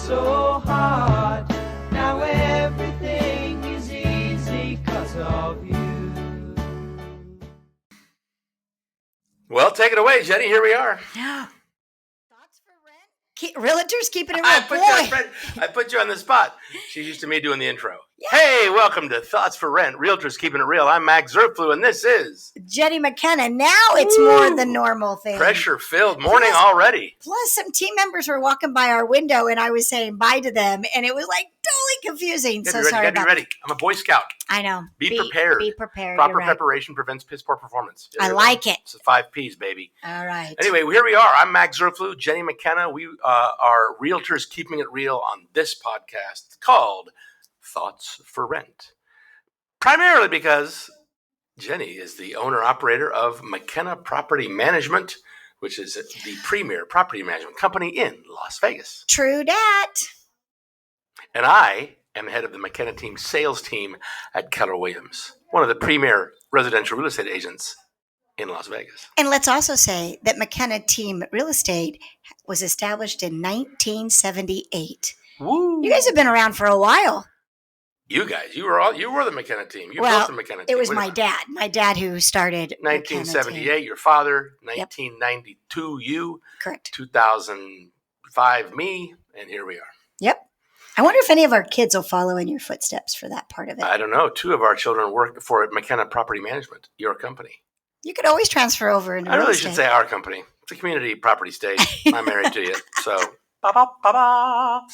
so hard. Now everything is easy 'cause of you. Well, take it away, Jenny. Here we are. Thoughts for rent? Realtors keeping it real. I put you on the spot. She's used to me doing the intro. Yeah. Hey, welcome to Thoughts for Rent, Realtors Keeping It Real. I'm Max Zerflu, and this is Jenni McKenna. Now it's more the normal thing. Pressure-filled morning already. Plus, some team members were walking by our window, and I was saying bye to them, and it was like totally confusing. Sorry about that. Be ready. I'm a Boy Scout. I know. Be prepared. Be prepared. Proper preparation prevents piss poor performance. I like it. It's the 5 Ps, baby. All right. Anyway, here we are. I'm Max Zerflu, Jenni McKenna. We are Realtors Keeping It Real on this podcast called Thoughts for Rent. Primarily because Jenny is the owner-operator of McKenna Property Management, which is the premier property management company in Las Vegas. True that. And I am head of the McKenna team sales team at Keller Williams, one of the premier residential real estate agents in Las Vegas. And let's also say that McKenna Team Real Estate was established in 1978. Woo. You guys have been around for a while. You guys, you were the McKenna team. You built the McKenna team. It was my dad who started 1978, your father, 1992, you. Correct. 2005, me, and here we are. Yep. I wonder if any of our kids will follow in your footsteps for that part of it. I don't know. 2 of our children work for McKenna Property Management, your company. You could always transfer over into I really should say our company. It's a community property state. I'm married to you, so ba-ba-ba-ba.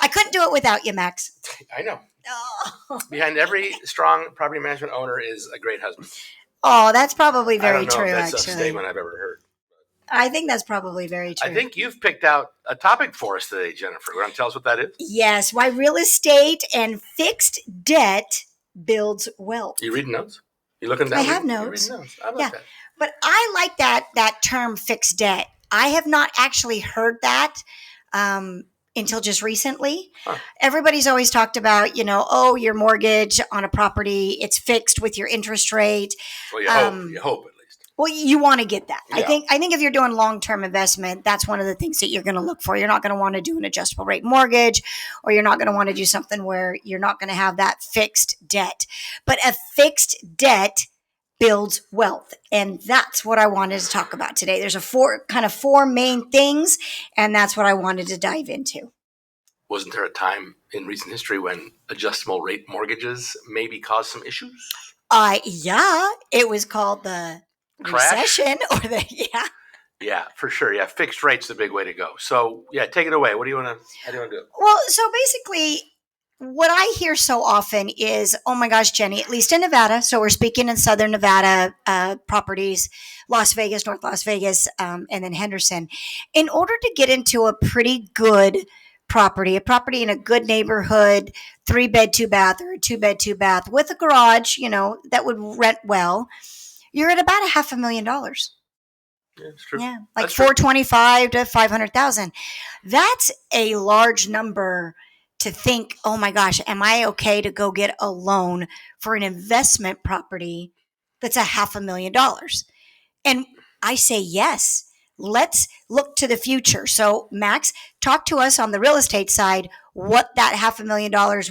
I couldn't do it without you, Max. I know. Oh. Behind every strong property management owner is a great husband. Oh, that's probably very true, I don't know if that's actually. a statement I've ever heard. I think that's probably very true. I think you've picked out a topic for us today, Jennifer. You want to tell us what that is? Yes, why real estate and fixed debt builds wealth. You reading notes? You looking down? I have notes. You reading notes? I like that. But I like that term fixed debt. I have not actually heard that until just recently. Huh. Everybody's always talked about, your mortgage on a property, it's fixed with your interest rate. Well, you hope at least. Well, you want to get that. Yeah. I think if you're doing long-term investment, that's one of the things that you're going to look for. You're not going to want to do an adjustable rate mortgage, or you're not going to want to do something where you're not going to have that fixed debt. But a fixed debt builds wealth. And that's what I wanted to talk about today. There's four main things, and that's what I wanted to dive into. Wasn't there a time in recent history when adjustable rate mortgages maybe caused some issues? Yeah, it was called the crash? Recession Yeah, for sure. Yeah, fixed rate's the big way to go. So, take it away. How do you want to do it? Well, so basically, what I hear so often is, oh my gosh, Jenny, at least in Nevada, so we're speaking in Southern Nevada properties, Las Vegas, North Las Vegas, and then Henderson. In order to get into a pretty good property, a property in a good neighborhood, 3-bed, 2-bath, or a 2-bed, 2-bath with a garage, that would rent well, you're at about $500,000. Yeah, it's true. Yeah, like $425,000 to $500,000. That's a large number to think, oh my gosh, am I okay to go get a loan for an investment property that's $500,000? And I say yes. Let's look to the future. So, Max, talk to us on the real estate side what that $500,000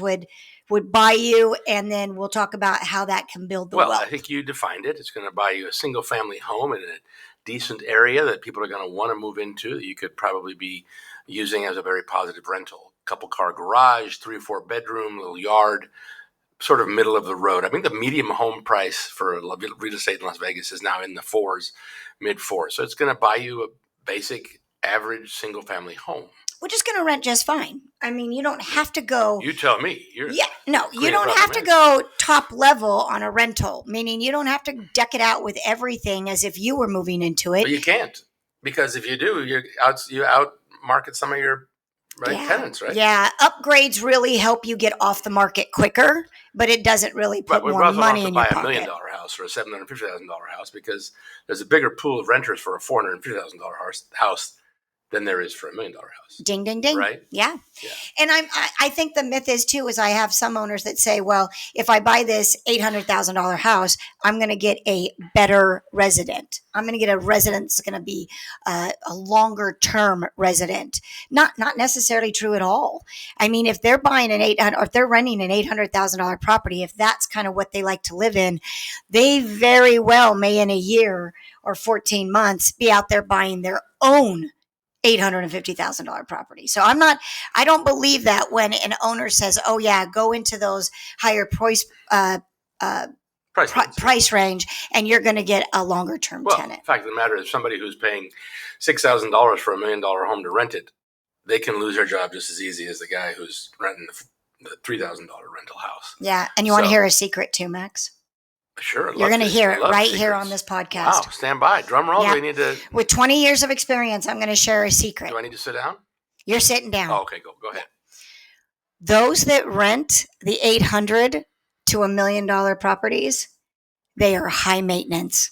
would buy you, and then we'll talk about how that can build the wealth. Well, I think you defined it. It's going to buy you a single-family home in a decent area that people are going to want to move into, that you could probably be using as a very positive rental. Couple-car garage, 3 or 4 bedroom, little yard, sort of middle of the road. I think the medium home price for real estate in Las Vegas is now in the 4s, mid-4s. So it's going to buy you a basic, average single-family home. Which is going to rent just fine. I mean, you don't have to go. You tell me. You don't have to go top level on a rental, meaning you don't have to deck it out with everything as if you were moving into it. But you can't, because if you do, you out market some of your tenants, right? Yeah, upgrades really help you get off the market quicker, but it doesn't really put more money in your pocket. Buy $1 million house or a $750,000 house because there's a bigger pool of renters for a $450,000 house than there is for $1 million house. Ding, ding, ding. Right? Yeah. Yeah. And I think the myth is too, is I have some owners that say, well, if I buy this $800,000 house, I'm going to get a better resident. I'm going to get a resident that's going to be a longer term resident. Not necessarily true at all. I mean, if they're buying or if they're renting an $800,000 property, if that's kind of what they like to live in, they very well may in a year or 14 months be out there buying their own $850,000 property. So I don't believe that when an owner says, oh yeah, go into those higher price range and you're going to get a longer term tenant. The fact of the matter is somebody who's paying $6,000 for $1 million home to rent it, they can lose their job just as easy as the guy who's renting the $3,000 rental house. Yeah. And you want to hear a secret too, Max? Sure. You're going to hear it right here on this podcast. Wow. Stand by. Drum roll. Yeah. We need to. With 20 years of experience, I'm going to share a secret. Do I need to sit down? You're sitting down. Oh, okay. Go ahead. Those that rent the $800,000 to $1 million properties, they are high maintenance.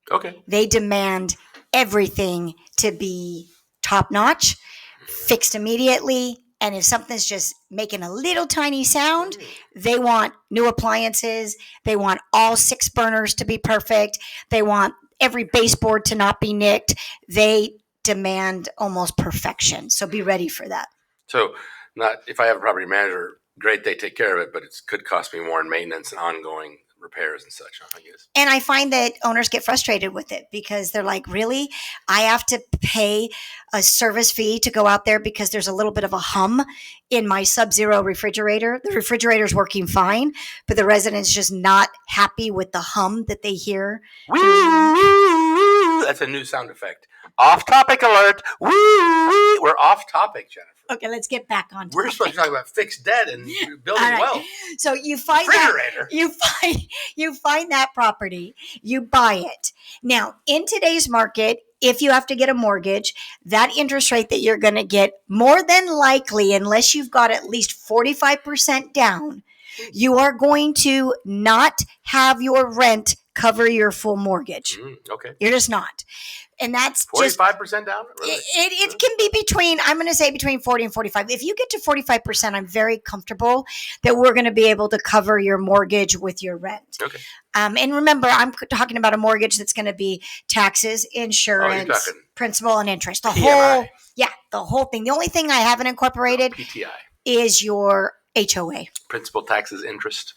Okay. They demand everything to be top notch, fixed immediately. And if something's just making a little tiny sound, they want new appliances. They want all 6 burners to be perfect. They want every baseboard to not be nicked. They demand almost perfection. So be ready for that. So not if I have a property manager, great, they take care of it, but it could cost me more in maintenance and ongoing repairs and such, I guess. And I find that owners get frustrated with it because they're like, really? I have to pay a service fee to go out there because there's a little bit of a hum in my Sub-Zero refrigerator. The refrigerator's working fine, but the resident's just not happy with the hum that they hear. That's a new sound effect. Off topic alert. We're off topic, Jennifer. Okay, let's get back on topic. We're supposed to talk about fixed debt and building wealth. So you find you find that property, you buy it. Now, in today's market, if you have to get a mortgage, that interest rate that you're going to get, more than likely, unless you've got at least 45% down, you are going to not have your rent cover your full mortgage. Okay. You're just not. And that's 45% down? Really? It can be between, I'm going to say between 40 and 45. If you get to 45%, I'm very comfortable that we're going to be able to cover your mortgage with your rent. Okay. And remember, I'm talking about a mortgage that's going to be taxes, insurance, principal, and interest. The whole thing. The only thing I haven't incorporated PTI is your HOA. Principal, taxes, interest.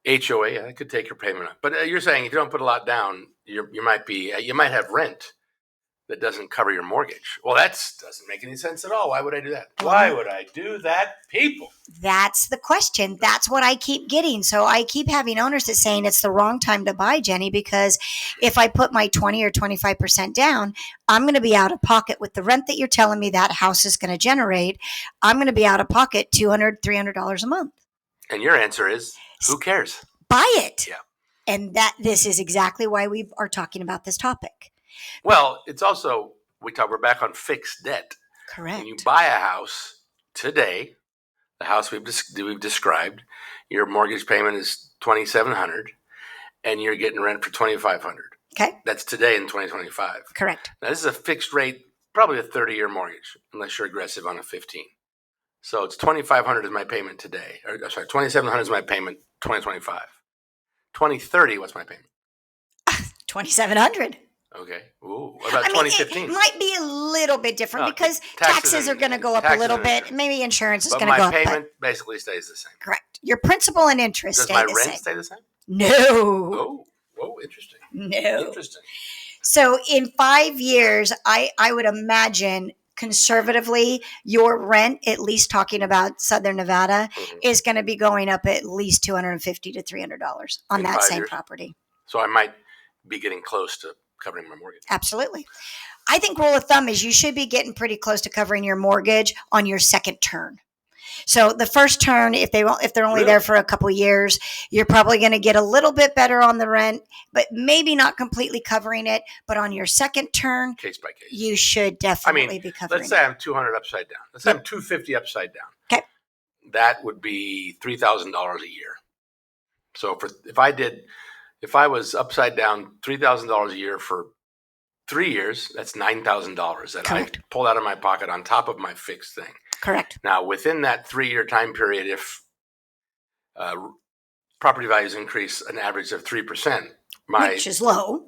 HOA, I could take your payment up. But you're saying if you don't put a lot down, you might have rent that doesn't cover your mortgage. Well, that doesn't make any sense at all. Why would I do that? Why would I do that, people? That's the question. That's what I keep getting. So I keep having owners that saying it's the wrong time to buy, Jenny, because if I put my 20 or 25% down, I'm going to be out of pocket with the rent that you're telling me that house is going to generate. I'm going to be out of pocket $200, $300 a month. And your answer is, who cares? Buy it. Yeah. And this is exactly why we are talking about this topic. Well, it's also, we're back on fixed debt. Correct. When you buy a house today, the house we've described, your mortgage payment is $2,700 and you're getting rent for $2,500. Okay. That's today in 2025. Correct. Now, this is a fixed rate, probably a 30-year mortgage, unless you're aggressive on a 15. So it's $2,500 is my payment today. $2,700 is my payment 2025. 2030, what's my payment? $2,700. Okay. Ooh. What about 2015? It might be a little bit different because taxes are going to go up a little bit. Maybe insurance is going to go up. But my payment basically stays the same. Correct. Your principal and interest stay the same. Does my rent stay the same? No. Oh, whoa, interesting. No. Interesting. So in 5 years, I would imagine conservatively, your rent, at least talking about Southern Nevada, is going to be going up at least $250 to $300 on that same property. So I might be getting close to covering my mortgage. Absolutely. I think rule of thumb is you should be getting pretty close to covering your mortgage on your second turn. So the first turn, if they're only there for a couple of years, you're probably going to get a little bit better on the rent, but maybe not completely covering it. But on your second turn, case by case, you should definitely be covering. Let's say I'm 200 upside down. Let's say I'm 250 upside down. Okay, that would be $3,000 a year. So if I was upside down $3,000 a year for 3 years, that's $9,000 that Correct. I pulled out of my pocket on top of my fixed thing. Correct. Now, within that 3-year time period, if property values increase an average of 3%, Which is low.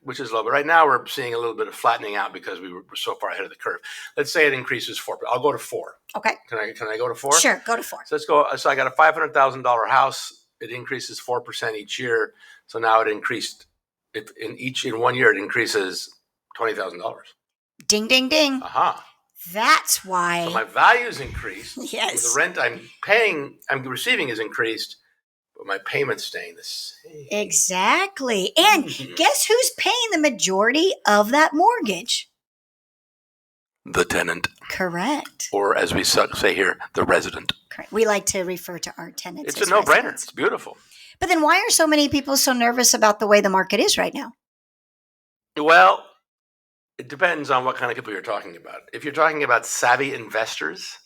which is low. But right now we're seeing a little bit of flattening out because we were so far ahead of the curve. Let's say it increases 4%. I'll go to 4. Okay. Can I go to 4? Sure, go to 4. So let's go. So I got a $500,000 house. It increases 4% each year. So now it increased. In 1 year it increases $20,000. Ding, ding, ding. Aha. That's why. So my value's increased. Yes. The rent I'm receiving is increased, but my payment's staying the same. Exactly. And guess who's paying the majority of that mortgage? The tenant. Correct. Or as we say here, the resident. Correct. We like to refer to our tenants It's as a no-brainer. residents. It's beautiful. But then why are so many people so nervous about the way the market is right now? Well, it depends on what kind of people you're talking about. If you're talking about savvy investors,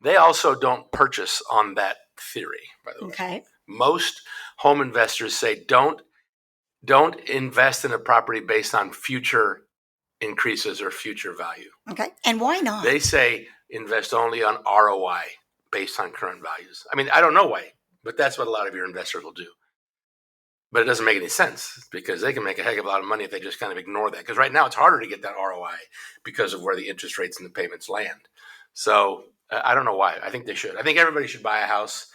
they also don't purchase on that theory, by the way. Okay. Most home investors say don't invest in a property based on future increases or future value. Okay. And why not? They say invest only on ROI based on current values. I mean, I don't know why, but that's what a lot of your investors will do. But it doesn't make any sense because they can make a heck of a lot of money if they just kind of ignore that. Because right now it's harder to get that ROI because of where the interest rates and the payments land. So I don't know why. I think they should. I think everybody should buy a house.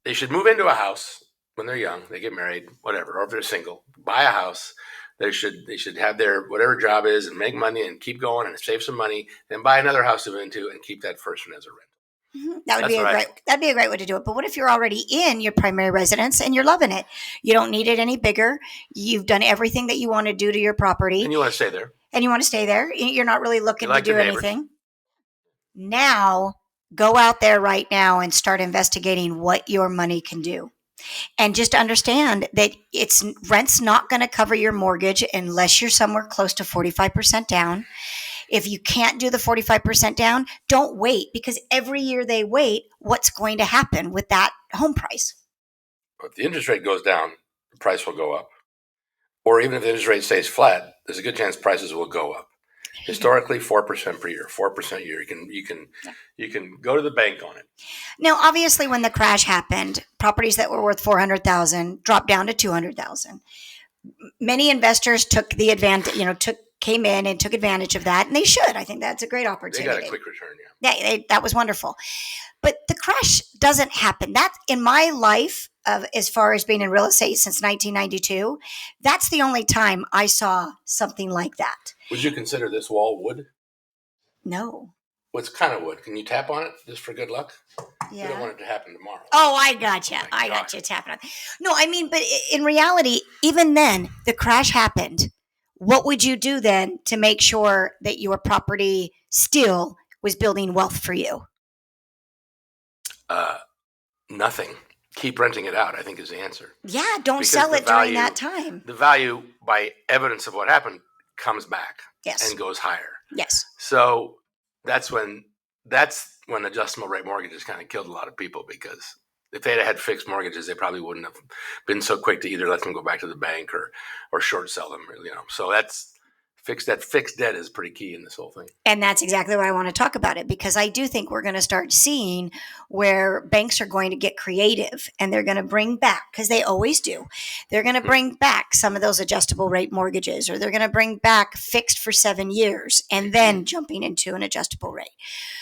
They should move into a house when they're young. They get married, whatever, or if they're single, buy a house. They should have their whatever job is and make money and keep going and save some money. Then buy another house to move into and keep that first one as a rental. Mm-hmm. That'd be a great way to do it. But what if you're already in your primary residence and you're loving it? You don't need it any bigger. You've done everything that you want to do to your property. And you want to stay there. And you want to stay there. You're not really looking like to do your neighbors. anything. Now, go out there right now and start investigating what your money can do. And just understand that rent's not going to cover your mortgage unless you're somewhere close to 45% down. If you can't do the 45% down, don't wait, because every year they wait, what's going to happen with that home price? If the interest rate goes down, the price will go up. Or even if the interest rate stays flat, there's a good chance prices will go up. Historically, 4% per year, 4% a year. You can go to the bank on it. Now, obviously, when the crash happened, properties that were worth $400,000 dropped down to $200,000. Many investors took the advantage, came in and took advantage of that, and they should. I think that's a great opportunity. They got a quick return, yeah. Yeah, that was wonderful. But the crash doesn't happen. That, in my life, as far as being in real estate since 1992, that's the only time I saw something like that. Would you consider this wall wood? No. What's kind of wood? Can you tap on it just for good luck? Yeah. We don't want it to happen tomorrow. Oh, I got you. Oh I got you tapping on. No, I mean, but in reality, even then, the crash happened. What would you do then to make sure that your property still was building wealth for you? Nothing. Keep renting it out, I think, is the answer. Yeah, don't Because sell the it during value- that time. The value, by evidence of what happened, comes back Yes. and goes higher. Yes. So that's when adjustable rate mortgages kind of killed a lot of people, because if they'd had fixed mortgages, they probably wouldn't have been so quick to either let them go back to the bank or short sell them. So that fixed debt is pretty key in this whole thing. And that's exactly why I want to talk about it, because I do think we're going to start seeing where banks are going to get creative, and they're going to bring back, because they always do, they're going to bring back some of those adjustable rate mortgages, or they're going to bring back fixed for 7 years and then jumping into an adjustable rate.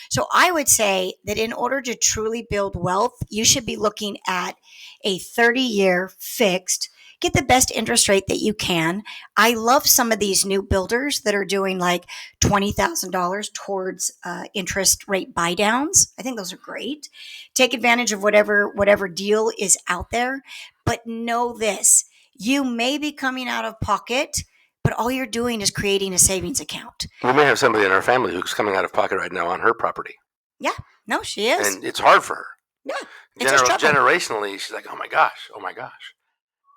So I would say that in order to truly build wealth, you should be looking at a 30-year fixed. Get the best interest rate that you can. I love some of these new builders that are doing like $20,000 towards interest rate buy downs. I think those are great. Take advantage of whatever deal is out there. But know this, you may be coming out of pocket, but all you're doing is creating a savings account. We may have somebody in our family who's coming out of pocket right now on her property. Yeah, no, she is. And it's hard for her. Yeah, it's just trouble. Generationally, she's like, oh my gosh.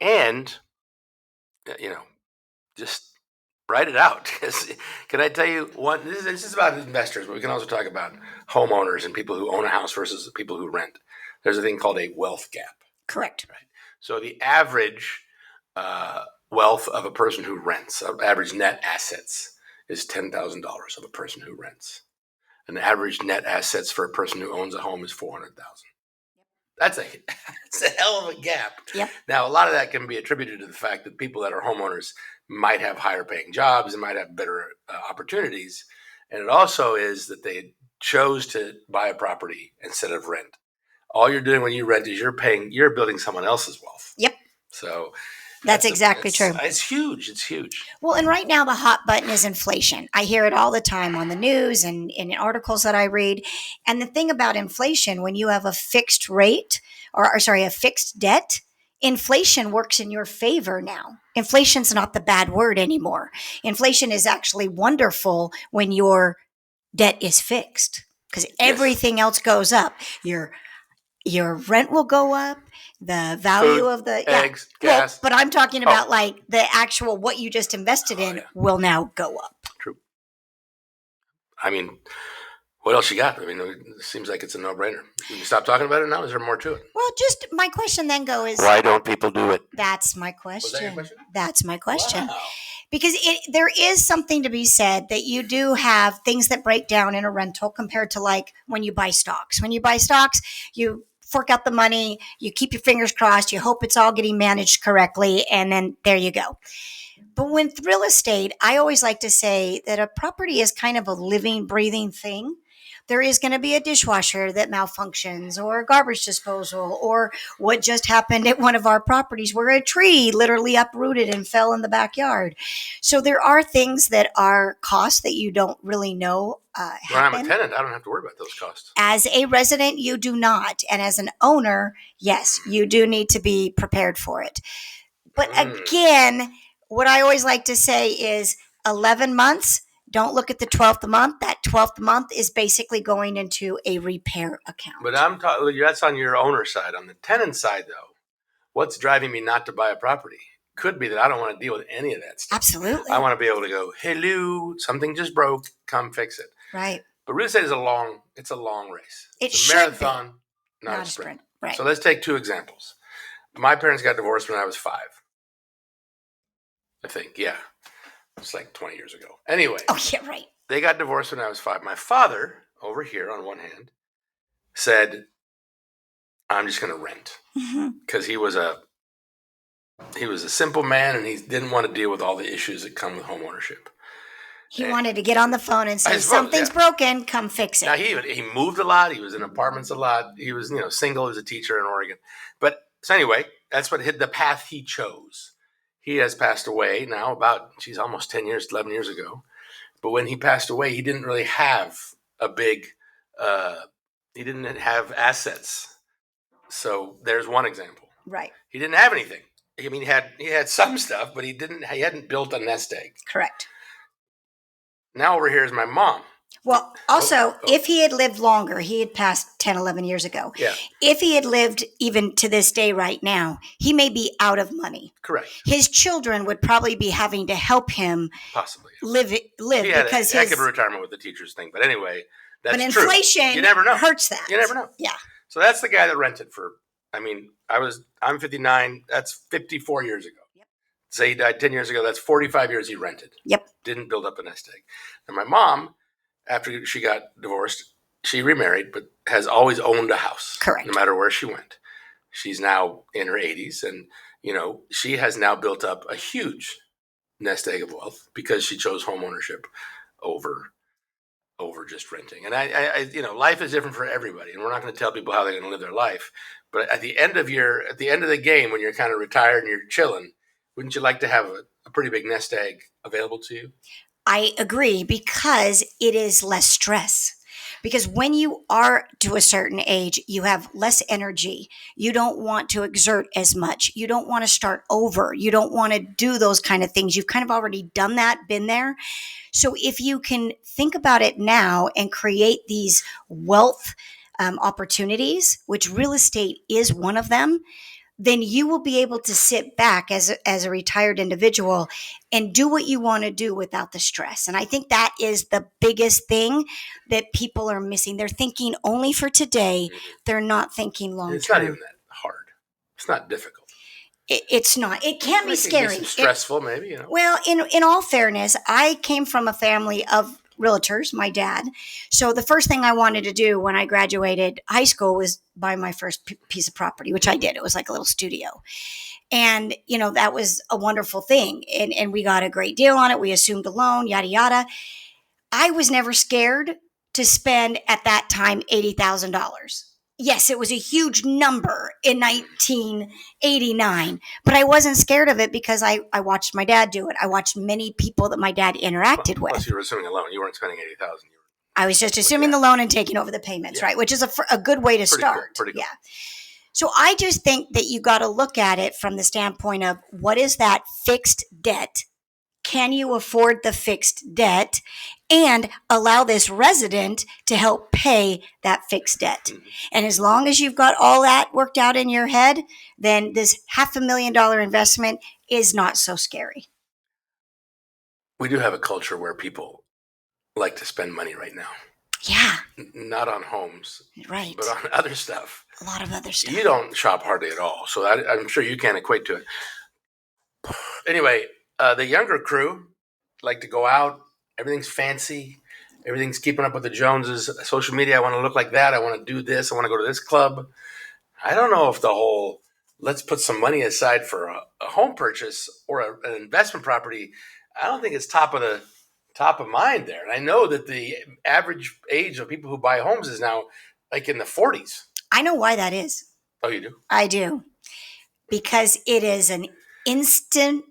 And, just write it out. Can I tell you one? This is about investors, but we can also talk about homeowners and people who own a house versus people who rent. There's a thing called a wealth gap. Correct. Right. So the average wealth of a person who rents. Average net assets is $10,000 of a person who rents. And the average net assets for a person who owns a home is $400,000. That's a hell of a gap. Yep. Now, a lot of that can be attributed to the fact that people that are homeowners might have higher paying jobs and might have better opportunities. And it also is that they chose to buy a property instead of rent. All you're doing when you rent is you're building someone else's wealth. Yep. So that's exactly true. It's huge. It's huge. Well, and right now the hot button is inflation. I hear it all the time on the news and in articles that I read. And the thing about inflation, when you have a fixed rate a fixed debt, inflation works in your favor now. Inflation's not the bad word anymore. Inflation is actually wonderful when your debt is fixed because everything else goes up. Your rent will go up, the value Food, of the eggs, gas. But I'm talking about like the actual what you just invested in will now go up. True. I mean, what else you got? I mean, it seems like it's a no-brainer. You can stop talking about it now? Is there more to it? Well, just my question then is why don't people do it? That's my question. Was that your question? That's my question. Wow. Because there is something to be said that you do have things that break down in a rental compared to like when you buy stocks. When you buy stocks, you fork out the money, you keep your fingers crossed, you hope it's all getting managed correctly, and then there you go. But with real estate, I always like to say that a property is kind of a living, breathing thing. There is going to be a dishwasher that malfunctions or garbage disposal or what just happened at one of our properties where a tree literally uprooted and fell in the backyard. So there are things that are costs that you don't really know happen. When I'm a tenant, I don't have to worry about those costs. As a resident, you do not. And as an owner, yes, you do need to be prepared for it. But again, what I always like to say is 11 months. Don't look at the 12th month. That 12th month is basically going into a repair account. But I'm talking, that's on your owner side. On the tenant side, though, what's driving me not to buy a property? Could be that I don't want to deal with any of that stuff. Absolutely. I want to be able to go, hello, something just broke, come fix it. Right. But real estate is a long race. It's a marathon, not a sprint. Right. So let's take two examples. My parents got divorced when I was 5. I think, yeah. It's like 20 years ago. Anyway. Oh, yeah, right. They got divorced when I was 5. My father, over here on one hand, said, I'm just going to rent. Because he was a simple man and he didn't want to deal with all the issues that come with homeownership. He wanted to get on the phone and say, something's broken, come fix it. Now, he moved a lot. He was in apartments a lot. He was, single as a teacher in Oregon. But so anyway, that's what the path he chose. He has passed away now about, almost 10 years, 11 years ago. But when he passed away, he didn't really have a big, he didn't have assets. So there's one example. Right. He didn't have anything. I mean, he had some stuff, but he hadn't built a nest egg. Correct. Now over here is my mom. Well, also, if he had lived longer, he had passed 10, 11 years ago. Yeah. If he had lived even to this day right now, he may be out of money. Correct. His children would probably be having to help him possibly live because he had a retirement with the teachers thing. But anyway, that's true. But inflation you never know. Hurts that. You never know. Yeah. So that's the guy that rented for, I'm 59. That's 54 years ago. Yep. Say he died 10 years ago. That's 45 years he rented. Yep. Didn't build up a nest egg. And my mom, after she got divorced, she remarried, but has always owned a house. Correct. No matter where she went. She's now in her 80s. And, she has now built up a huge nest egg of wealth because she chose homeownership over just renting. And I life is different for everybody. And we're not going to tell people how they're going to live their life. But at the end of the game, when you're kind of retired and you're chilling, wouldn't you like to have a pretty big nest egg available to you? I agree because it is less stress. Because when you are to a certain age, you have less energy. You don't want to exert as much. You don't want to start over. You don't want to do those kind of things. You've kind of already done that, been there. So if you can think about it now and create these wealth opportunities, which real estate is one of them, then you will be able to sit back as a retired individual and do what you want to do without the stress. And I think that is the biggest thing that people are missing. They're thinking only for today. They're not thinking long term. It's not even that hard. It's not difficult. It's not. It can be It scary. can be stressful, maybe, you know. Well, in all fairness, I came from a family of realtors, my dad. So the first thing I wanted to do when I graduated high school was buy my first piece of property, which I did. It was like a little studio. And, that was a wonderful thing. And we got a great deal on it. We assumed a loan, yada, yada. I was never scared to spend at that time $80,000. Yes, it was a huge number in 1989, but I wasn't scared of it because I watched my dad do it. I watched many people that my dad interacted with. Plus, you were assuming a loan. You weren't spending $80,000. I was just assuming the loan and taking over the payments, right? Which is a good way to start. Pretty cool. Yeah. So I just think that you got to look at it from the standpoint of what is that fixed debt? Can you afford the fixed debt and allow this resident to help pay that fixed debt? Mm-hmm. And as long as you've got all that worked out in your head, then this $500,000 investment is not so scary. We do have a culture where people like to spend money right now. Yeah. Not on homes. Right. But on other stuff. A lot of other stuff. You don't shop hardly at all, so I'm sure you can't equate to it. Anyway, the younger crew like to go out. Everything's fancy. Everything's keeping up with the Joneses. Social media, I want to look like that. I want to do this. I want to go to this club. I don't know if the whole let's put some money aside for a home purchase or an investment property, I don't think it's top of mind there. And I know that the average age of people who buy homes is now like in the 40s. I know why that is. Oh, you do? I do. Because it is an instant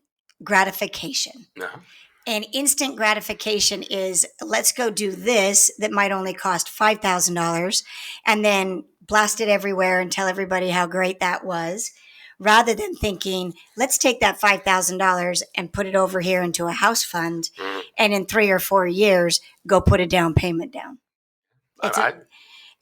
gratification. Uh-huh. And instant gratification is, let's go do this that might only cost $5,000 and then blast it everywhere and tell everybody how great that was, rather than thinking, let's take that $5,000 and put it over here into a house fund, and in 3 or 4 years, go put a down payment down.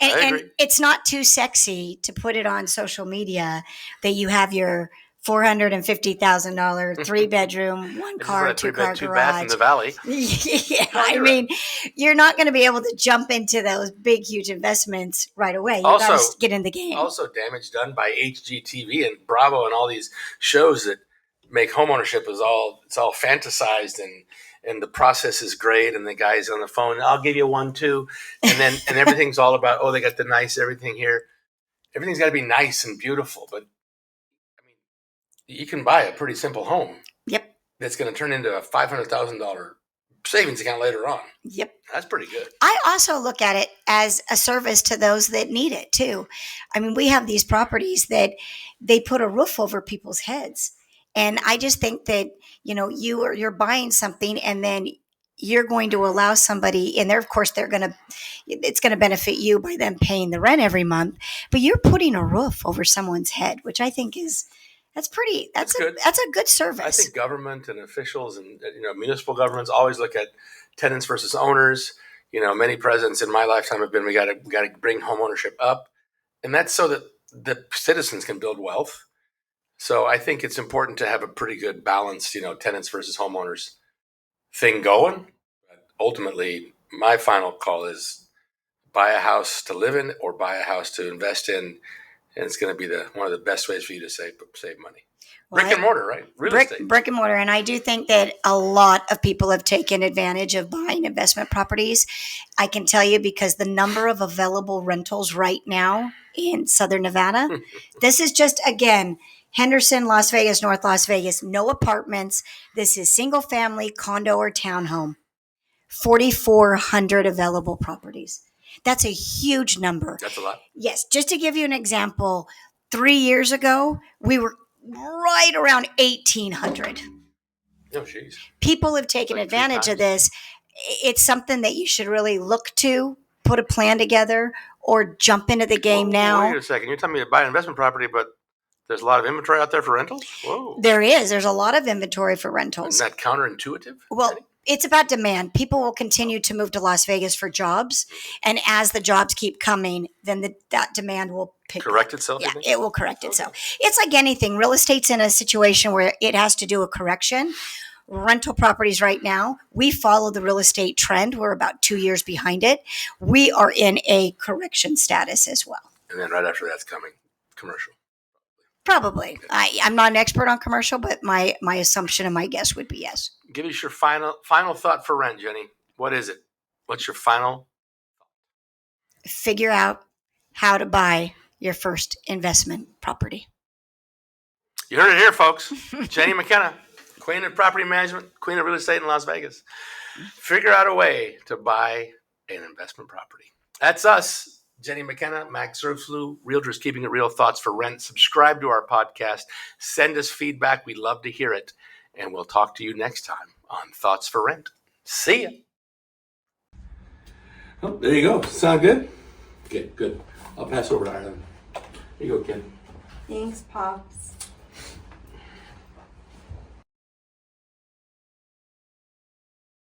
And it's not too sexy to put it on social media that you have your $450,000 3-bedroom, 1-car, 2-car two garage. bath in the valley. Yeah, I mean, you're not going to be able to jump into those big, huge investments right away. You got to get in the game. Also, damage done by HGTV and Bravo and all these shows that make homeownership it's all fantasized and the process is great and the guy's on the phone. I'll give you one too, and everything's all about they got the nice everything here. Everything's got to be nice and beautiful, but you can buy a pretty simple home. Yep. That's going to turn into a $500,000 savings account later on. Yep. That's pretty good. I also look at it as a service to those that need it too. I mean, we have these properties that they put a roof over people's heads. And I just think that, you're buying something and then you're going to allow somebody, and it's going to benefit you by them paying the rent every month, but you're putting a roof over someone's head, which I think that's good. That's a good service. I think government and officials and municipal governments always look at tenants versus owners. Many presidents in my lifetime have been we got to bring home ownership up, and that's so that the citizens can build wealth. So I think it's important to have a pretty good balanced, tenants versus homeowners thing going. But ultimately, my final call is buy a house to live in or buy a house to invest in. And it's going to be one of the best ways for you to save money. Brick and mortar, right? Real estate. Brick and mortar. And I do think that a lot of people have taken advantage of buying investment properties. I can tell you because the number of available rentals right now in Southern Nevada, this is just, again, Henderson, Las Vegas, North Las Vegas, no apartments. This is single family, condo, or townhome. 4,400 available properties. That's a huge number. That's a lot. Yes. Just to give you an example, 3 years ago, we were right around 1,800. Oh, jeez. People have taken advantage of this. It's something that you should really look to, put a plan together, or jump into the game now. Wait a second. You're telling me to buy an investment property, but there's a lot of inventory out there for rentals? Whoa. There is. There's a lot of inventory for rentals. Isn't that counterintuitive? Well, it's about demand. People will continue to move to Las Vegas for jobs. And as the jobs keep coming, then that demand will correct itself? Yeah, it will correct itself. It's like anything. Real estate's in a situation where it has to do a correction. Rental properties right now, we follow the real estate trend. We're about 2 years behind it. We are in a correction status as well. And then right after that's coming, commercial. Probably. I'm not an expert on commercial, but my assumption and my guess would be yes. Give us your final thought for rent, Jenny. What is it? What's your final? Figure out how to buy your first investment property. You heard it here, folks. Jenni McKenna, queen of property management, queen of real estate in Las Vegas. Figure out a way to buy an investment property. That's us, Jenni McKenna, Max Zerflu, Realtors Keeping It Real, Thoughts for Rent. Subscribe to our podcast. Send us feedback. We'd love to hear it. And we'll talk to you next time on Thoughts for Rent. See ya. Oh, there you go. Sound good? Okay, good. I'll pass over to Ireland. Here you go, kid. Thanks, Pops.